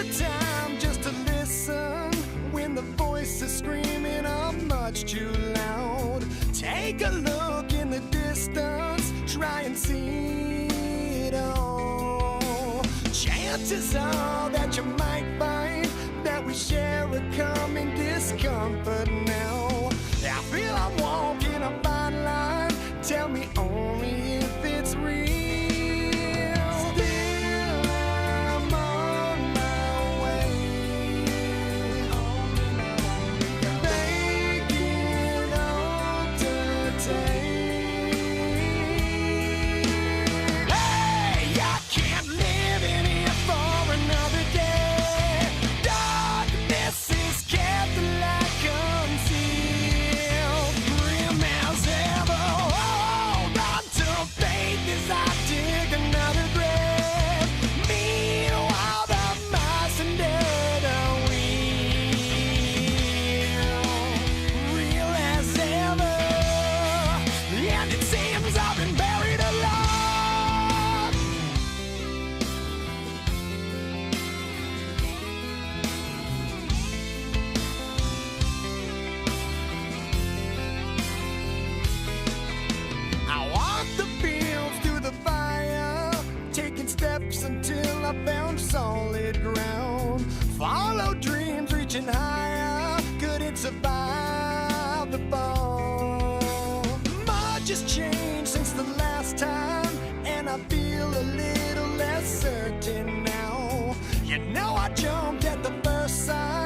the time just to listen when the voices screaming are much too loud. Take a look in the distance, try and see it all. Chances are that you might find that we share a common discomfort now. I feel I'm walking a fine line. Tell me only if it's real. Still, I'm on my way, making entertain. Hey, I can't live in here for another day. Darkness is kept the light concealed. Grim as ever, hold on to faith as I dig another grave. Meanwhile, the mice under the wheel, real as ever, and it seems I've been buried alive. I walked the fields through the fire, taking steps until I found solid ground. Followed dreams reaching higher, couldn't survive the fall. Much has changed since the last time, and I feel a little less certain now. You know I jumped at the first sign.